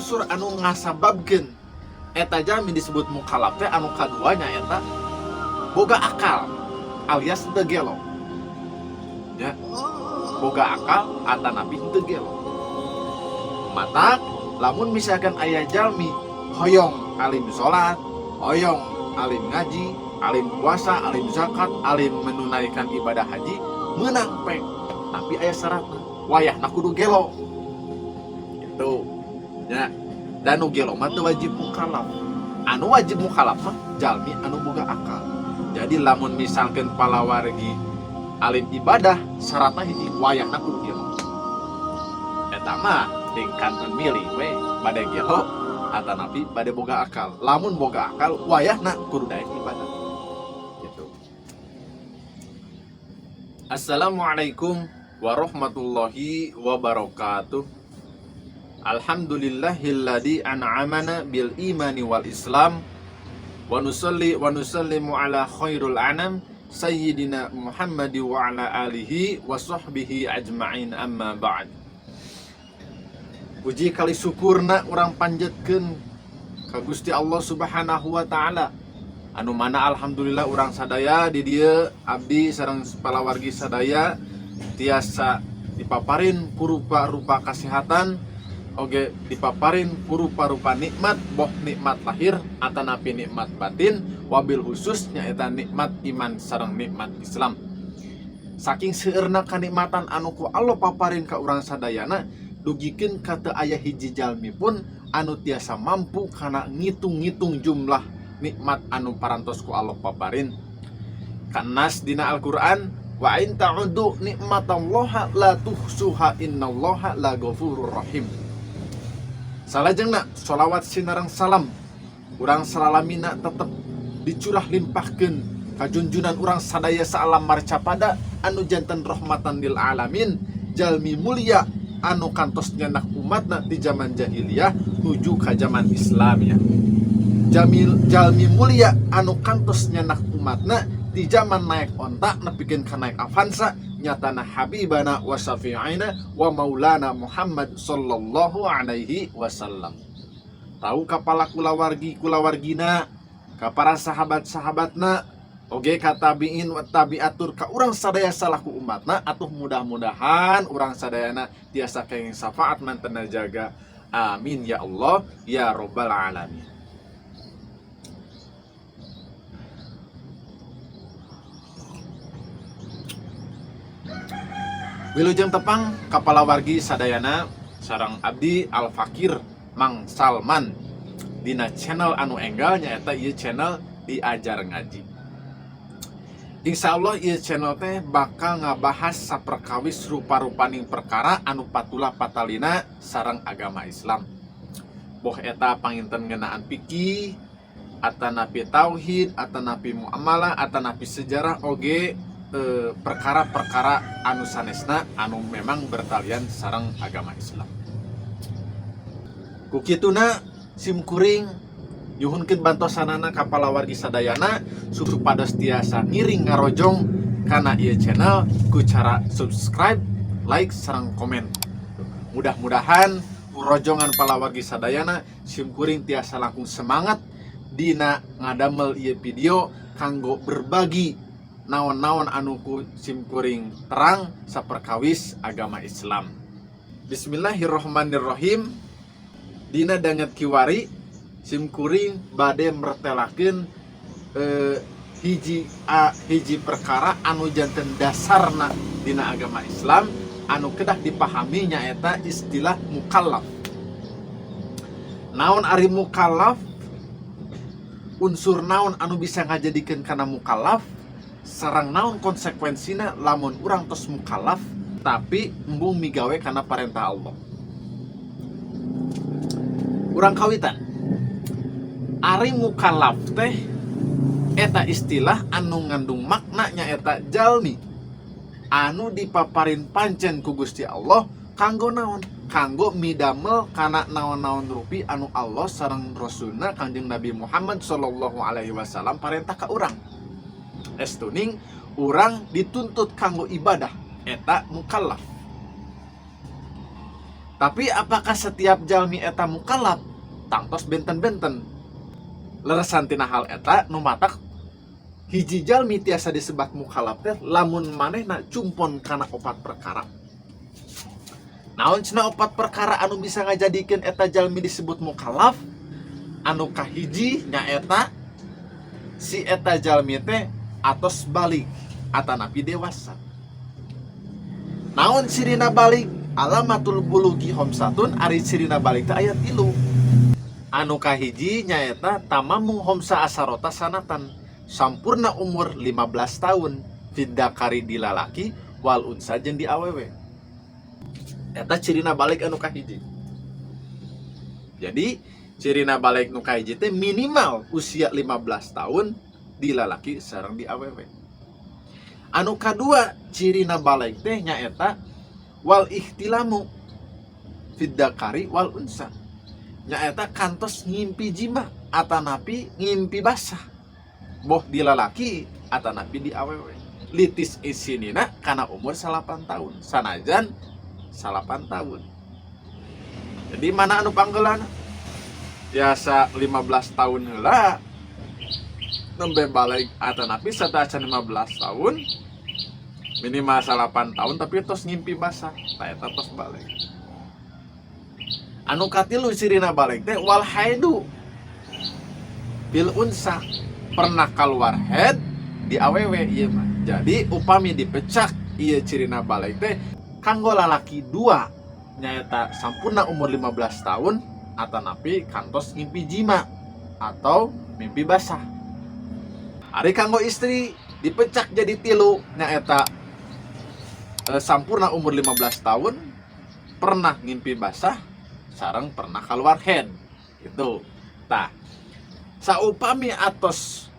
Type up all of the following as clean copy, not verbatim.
unsur anu ngasababkeun eta jalmi disebut mukallaf teh anu kaduanya eta boga akal alias teu gelo. Ya, boga akal atanapi teu gelo. Matak lamun misalkan aya jalmi hoyong alim salat, hoyong alim ngaji, alim puasa, alim zakat, alim menunaikan ibadah haji, meunang peng. Tapi aya syaratna, wayahna kudu gelo. Gitu. Ya. Dan nu gelo mah teu wajib mukallaf. Anu wajib mukallaf mah jalmi anu boga akal. Jadi lamun misalkan palawargi alim ibadah syaratna hiji wayahna kudu gelo. Eta mah tingkatkeun milih we bade gelo atanapi bade boga akal. Lamun boga akal wayahna kudu daek ibadah. Gitu. Assalamualaikum warahmatullahi wabarakatuh. Alhamdulillahilladzi an'amana bil imani wal islam wa nusalli wa nusallimu ala khairul anam sayyidina Muhammad wa ala alihi wa sahbihi ajma'in amma ba'd. Puji kali syukurna urang panjatkeun ka Gusti Allah Subhanahu wa taala anu mana alhamdulillah urang sadaya di dieu abdi sareng palawargi sadaya tiasa dipaparin rupa-rupa kasihatan oge dipaparin rupa-rupa nikmat boh nikmat lahir atanapi nikmat batin wabil khususnya eta nikmat iman sareng nikmat Islam. Saking seueurna kanikmatan anu ku Allah paparin ka urang sadayana dugikeun ka teu aya hiji jalmi pun anu tiasa mampu kana ngitung-ngitung jumlah nikmat anu parantos ku Allah paparin. Kanas dina Al-Qur'an wa in ta'uddu nikmatallaha la tuhsuha innallaha laghafurur rahim. Salajengna sholawat sinareng salam urang salalamina tetep dicurah limpahkeun ka junjunan urang sadaya saalam marcapada anu janten rahmatan lil alamin jalmi mulia anu kantos nyanak umatna di zaman jahiliyah nuju ka zaman Islamiyah. Jalmi mulia anu kantos nyanak umatna di zaman naik onta nepikeun ka naik Avanza nyatana habibana wa syafi'ina wa maulana Muhammad sallallahu alaihi wasallam. Tahu ka pala kulawargina ka para sahabat-sahabatna oge ka tabiin wa tabiatur ka urang sadaya salaku umatna atuh mudah-mudahan urang sadayana tiasa kenging syafaat mantena jaga. Amin ya Allah ya rabbal alamin. Wilujeng tepang kapala wargi sadayana sareng abdi Al Fakir Mang Salman dina channel anu enggal nyaeta ieu channel Diajar Ngaji. Insya Allah ieu channel teh bakal ngabahas saperkawis rupa-rupaning perkara anu patula patalina sareng agama Islam. Boh eta panginten ngeunaan fikih, atanapi tauhid, atanapi muamalah, atanapi sejarah oge perkara-perkara anu sanesna anu memang bertalian sareng agama Islam. Ku kituna simkuring nyuhunkeun bantosanana ka palawargi sadayana supados tiasa ngiring ngarojong kana ieu channel ku cara subscribe, like sareng komen. Mudah-mudahan rojongan palawargi sadayana simkuring tiasa langkung semangat dina ngadamel ieu video kanggo berbagi naon-naon anu ku simkuring terang saperkawis agama Islam. Bismillahirrahmanirrahim. Dina danget kiwari simkuring bade mertelakeun hiji perkara anu janten dasarna dina agama Islam anu kedah dipahami nyaeta istilah mukallaf. Naon ari mukallaf? Unsur naon anu bisa ngajadikeun kana mukallaf? Sarang naon konsekuensina lamun urang tos mukallaf tapi embung migawe kana parentah Allah. Urang kawitan ari mukallaf teh eta istilah anu ngandung makna nyaeta jalmi anu dipaparin pancen ku Gusti Allah kanggo naon? Kanggo midamel kana naon-naon rupi anu Allah sareng Rasulna Kanjeng Nabi Muhammad sallallahu alaihi wasallam parentah ka urang. Estuning urang dituntut kanggo ibadah eta mukallaf. Tapi apakah setiap jalmi eta mukallaf? Tangtos benten-benten. Leresan tina hal eta nu matak hiji jalmi tiasa disebat mukallaf teh lamun manehna cumpon kana 4 perkara. Naon cenah 4 perkara anu bisa ngajadikeun eta jalmi disebut mukallaf? Anu kahiji nyaeta si eta jalmi teh atos balik atanapi dewasa. Naon sirina balik? Alamatul bulugi homsatun, ari sirina balik teh aya 3. Anu kahiji nyaeta tamamu homsa asarota sanatan, sampurna umur 15 tahun, fiddakari di lalaki wal unsa jeung di awewe. Eta cirina balik anu kahiji. Jadi cirina balik nu kahiji teh minimal usia 15 tahun di lalaki sareng di awewe. Anu kadua cirina balik teh nyaeta wal ihtilamu fiddakari wal unsa. Nyaeta kantos ngimpi jima atanapi ngimpi basah, boh di lalaki atanapi di awewe. Litis isinina kana umur 8 tahun, sanajan 8 tahun. Jadi mana anu panggeulana? Biasa 15 tahun heula nembe balik atanapi sateuacan 15 tahun minimal 8 tahun tapi tos ngimpi basah, tah eta tos balik. Anu katilu sirina balik teh wal haidu bil unsa, pernah keluar haid di awewe ieu mah. Jadi upami dipecak ieu cirina balik teh kanggo lalaki 2 nyaeta sampurna umur 15 tahun atanapi kantos ngimpi jima atau mimpi basah. Ari kanggo istri dipecak jadi 3 nyaeta sampurna umur 15 tahun, pernah ngimpi basah sareng pernah keluar haid gitu. Tah saupami atos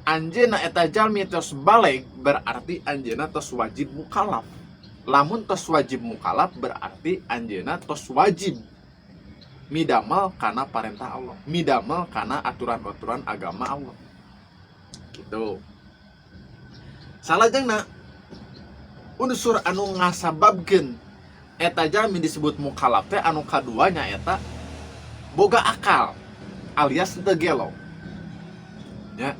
anjeunna eta jalmi tos balik berarti anjeunna tos wajib mukallaf. Lamun tos wajib mukallaf berarti anjeunna tos wajib midamel kana parentah Allah, midamel kana aturan-aturan agama Allah gitu. Salajengna unsur anu ngasababkeun eta jalmi disebut mukallaf teh anu kadua nyaeta boga akal alias henteu gelo. Ya.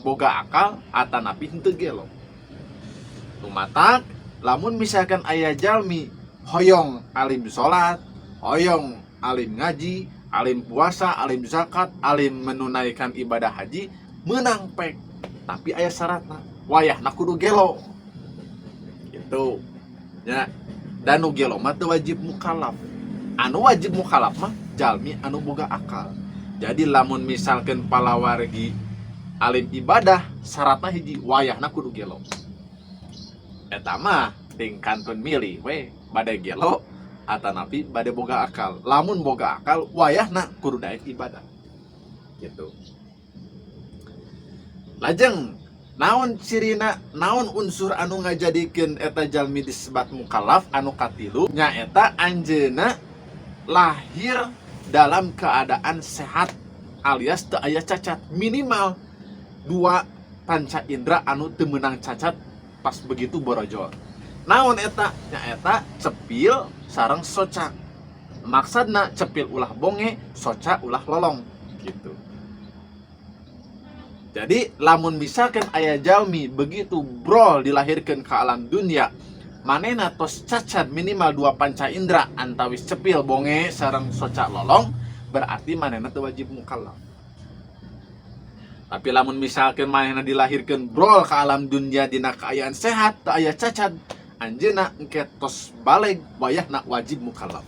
Boga akal atanapi henteu gelo. Tumatak lamun misalkan aya jalmi hoyong alim salat, hoyong alim ngaji, alim puasa, alim zakat, alim menunaikan ibadah haji, meunang pek. Tapi aya syaratna, wayahna kudu gelo. Gitu. Ya. Dan nu gelo mah teu wajib mukallaf. Anu wajib mukallaf mah jalmi anu boga akal. Jadi lamun misalkan palawargi alim ibadah syaratna hiji wayahna kudu gelo. Eta mah ting kantun milih we bade gelo atanapi bade boga akal. Lamun boga akal wayahna kudu daek ibadah. Gitu. Lajeng naon cirina, naon unsur anu ngajadikeun eta jalmi disebut mukallaf anu katilu nyaeta anjeunna lahir dalam keadaan sehat alias teu aya cacat, minimal 2 panca indera anu teu meunang cacat pas begitu borojol. Naon eta? Nyaeta cepil sareng soca. Maksudna cepil ulah bonge, soca ulah lolong gitu. Jadi lamun misalkan aya jalmi begitu brol dilahirkeun ke alam dunia, manehna tos cacat minimal 2 panca indera antawis cepil bonge sareng soca lolong, berarti manehna teu wajib mukallaf. Tapi lamun misalkan manehna dilahirkeun brol ke alam dunia dina kaayaan sehat, teu aya cacat, anjeunna engke tos baleg wayahna wajib mukallaf.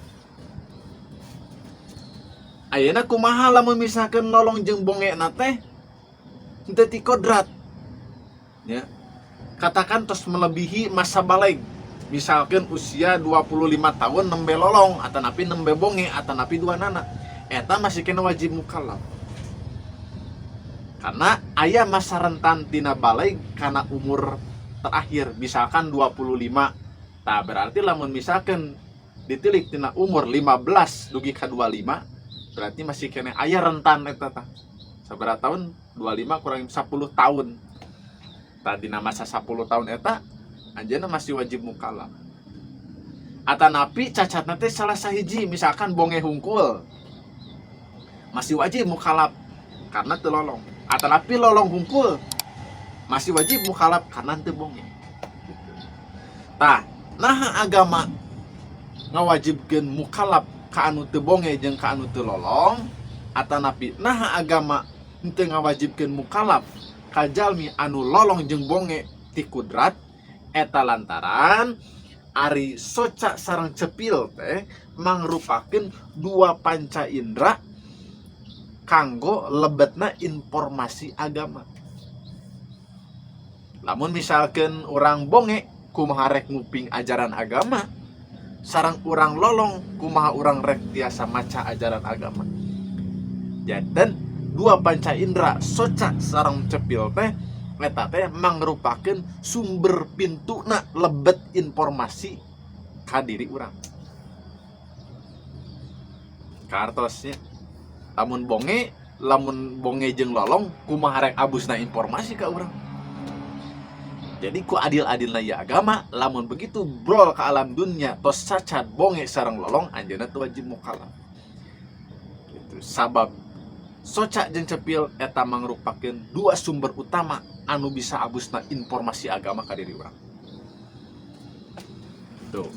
Ayeuna kumaha lamun misalkan lolong jeung bongena teh henteu ti kodrat. Ya. Katakan tos melebihi masa baleg. Misalkan usia 25 tahun nembe lolong atanapi nembe bonge atanapi 2 nana. Eta masih kena wajib mukallaf. Karena aya masa rentan tina baleg kana umur terakhir misalkan 25. Tah berarti lamun misalkan ditilik tina umur 15 dugi ka 25 berarti masih kena aya rentan eta tah. Sabaraha tahun? 25 kurang 10 tahun. Tadi masa 10 tahun eta anjeunna masih wajib mukallaf. Atanapi cacat nanti salah sahiji, misalkan bonge hungkul masih wajib mukhalaf karena telolong. Atanapi lolong hungkul masih wajib mukhalaf karena teu bonge. Tah, nah agama ngawajibkeun mukhalaf ka anu teu bonge jeung ka anu teu lolong, atanapi nah agama henteu ngawajibkeun mukhalaf ka jalmi anu lolong jeung bonge ti kudrat, eta lantaran ari soca sareng cepil teh mangrupakeun dua panca indera kanggo lebetna informasi agama. Lamun misalkan orang bonge kumaha rek nguping ajaran agama, sareng urang lolong kumaha urang rek tiasa maca ajaran agama. Janten dua panca indera soca sareng cepil teh eta teh mangrupakeun sumber pintuna lebet informasi ka diri urang. Kartosnya lamun bonge jeung lolong kumaha rek abusna informasi ka urang. Jadi ku adil-adilna ya agama, lamun begitu brol ka alam dunia tos cacat bonge sareng lolong anjeunna teu wajib mukhalaf. Gitu. Sabab soca jeung cepil eta mangrupakeun dua sumber utama anu bisa abusna informasi agama ka diri urang. Tuh.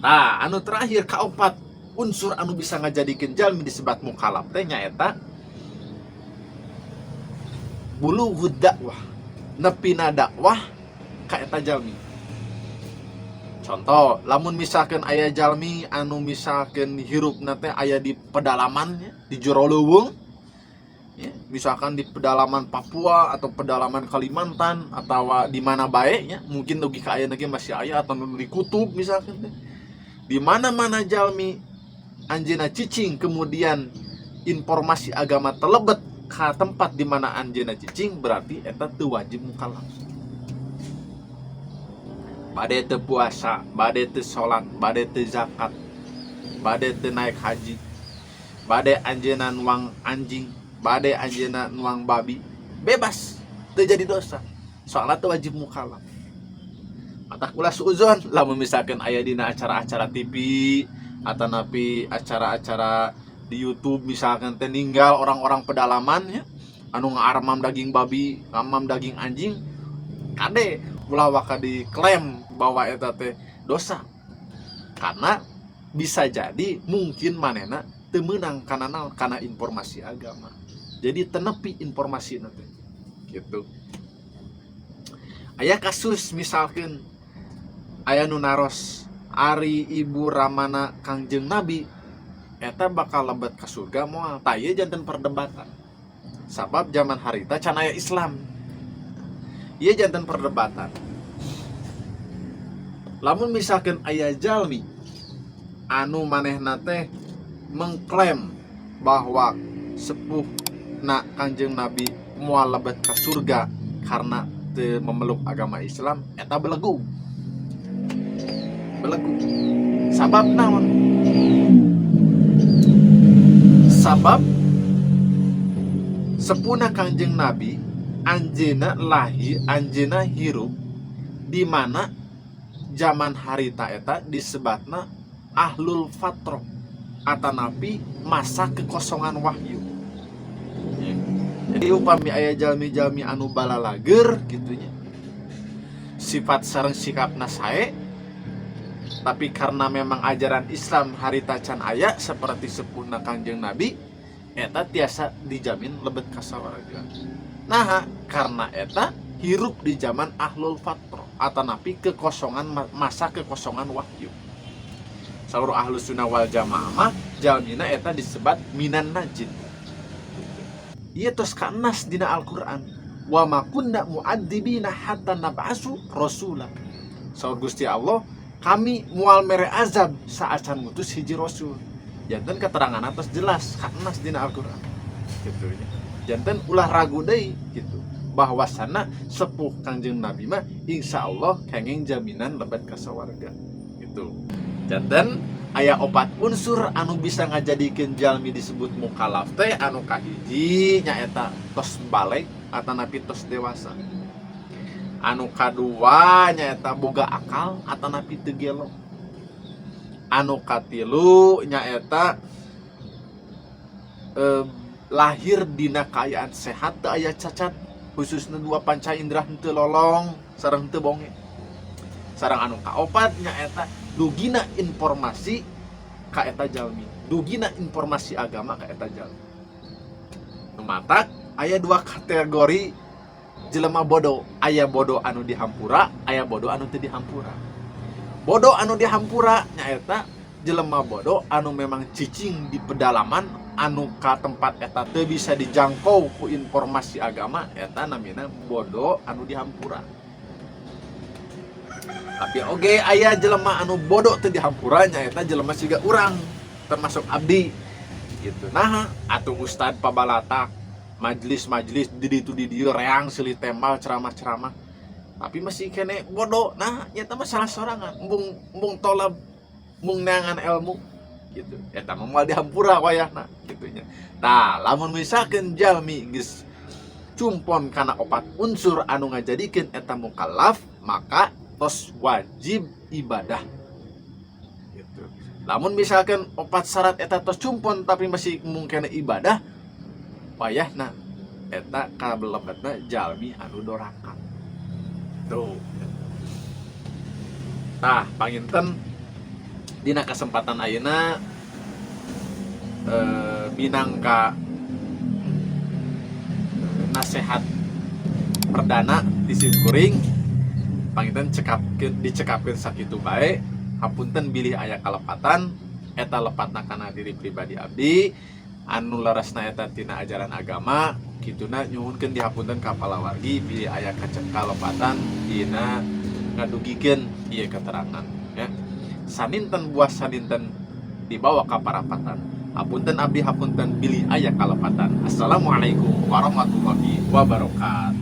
Nah, anu terakhir kaopat unsur anu bisa ngajadikeun jalmi disebat mukhalaf teh nyaeta bulughud dakwah, nepina dakwah ka eta jalmi. Contoh, lamun misalkan aya jalmi anu misalkan hirupna teh aya di pedalaman ya, di jero leuweung ya, misalkan di pedalaman Papua atau pedalaman Kalimantan atau di mana bae ya, mungkin dugi ka ayeuna ge masih aya atau di kutub misalkan teh. Di mana-mana jalmi anjeunna cicing kemudian informasi agama telebet ka tempat di mana anjeunna cicing, berarti eta teu wajib mukhalaf. Bade teu puasa, bade teu salat, bade teu zakat, bade teu naik haji, bade anjeunna nuang anjing, bade anjeunna nuang babi, bebas, teu jadi dosa. Soalna teu wajib mukhalaf. Matak ulah suuzon lamun misalkan aya dina acara-acara TV atanapi acara-acara di YouTube misalkan teh ninggal orang-orang pedalaman ya, anu ngaarmam daging babi, ngamam daging anjing, kade ulah waka diklaim bahwa eta teh dosa. Karena bisa jadi mungkin manehna teu meunang kana naon, kana informasi agama. Jadi tenepi informasi teh. Gitu. Aya kasus misalkan aya nu naros ari ibu ramana Kangjeng Nabi eta bakal lebet ka surga moal, tah ieu janten perdebatan. Sabab zaman harita can aya Islam. Ieu janten perdebatan. Lamun misalkan aya jalmi anu manehna teh mengklaim bahwa sepuhna Kangjeng Nabi moal lebet ka surga karena teu memeluk agama Islam, eta belegu. Sabab naon? Sabab sepuhna Kangjeng Nabi anjeunna lahir, anjeunna hirup di mana zaman harita eta disebatna ahlul fatrah atanapi masa kekosongan wahyu. Jadi upami aya jalmi-jalmi anu balalager gitunya, sifat sareng sikapna sae, tapi karena memang ajaran Islam harita can aya seperti sepuhna Kangjeng Nabi, eta tiasa dijamin lebet ka sawarga. Nah, karena eta hirup di zaman ahlul fatrah atanapi kekosongan, masa kekosongan wahyu. Saur ahlus sunnah wal jamaah mah jalmina eta disebat minan najin. Ieu tos kanas dina Al-Qur'an. Wa ma kunna mu'adzibina hatta nab'asu rasula. Saur Gusti Allah, kami mual mere azab saacan ngutus hiji rasul. Janten keterangan atas jelas kanas dina Al-Qur'an. Gitu nya. Janten ulah ragu deui gitu. Bahwasana sepuh Kangjeng Nabi mah insyaallah kenging jaminan lebet ka sawarga. Gitu. Janten aya opat unsur anu bisa ngajadikeun jalmi disebut mukhalaf teh, anu kahiji nyaeta tos balik atanapi tos dewasa. Anu kadua nyaeta boga akal atanapi teu gelo. Anu katilu nyaeta lahir dina kaayaan sehat teu aya cacat, khususna dua panca indera henteu lolong sareng henteu bonge. Sareng anu kaopat nyaeta dugina informasi ka eta jalmi, dugina informasi agama ka eta jalmi. Nu matak aya dua kategori jelema bodoh, aya bodoh anu dihampura, aya bodoh anu teu dihampura. Bodoh anu dihampura nyaeta jelema bodoh anu memang cicing di pedalaman, anu ka tempat eta teu bisa dijangkau ku informasi agama, eta namina bodoh anu dihampura. Tapi oge aya jelema anu bodoh teu dihampura nyaeta jelema siga urang, termasuk abdi gitu. Nah, atuh ustad pabalatak majlis-majlis di ditu reang silih tembal ceramah-ceramah, tapi masih kene bodoh. Nah, nyata masalah sorangan embung tolab mung neangan ilmu gitu, eta mah moal dihampura wayahna gitunya. Nah, lamun misalkan jalmi geus cumpon kana opat unsur anu ngajadikeun eta mukallaf, maka tos wajib ibadah gitu. Lamun misalkan opat syarat eta tos cumpon tapi masih mungkin ibadah, payahna eta kalebetna jalmi anu doraka tuh. Tah panginten dina kesempatan ayeuna minangka nasihat perdana di Simkuring, panginten dicekapkeun sakitu bae. Hapunten bilih aya kalepatan eta lepatna kana diri pribadi abdi anu larasna eta tina ajaran agama, kituna nyuhunkeun dihapunten ka palawargi bilih aya kalepatan dina ngadugikeun ieu keterangan ya. Saninten buah saninten dibawa ka parapatan. Hapunten abdi hapunten bilih aya kalepatan. Assalamualaikum warahmatullahi wabarakatuh.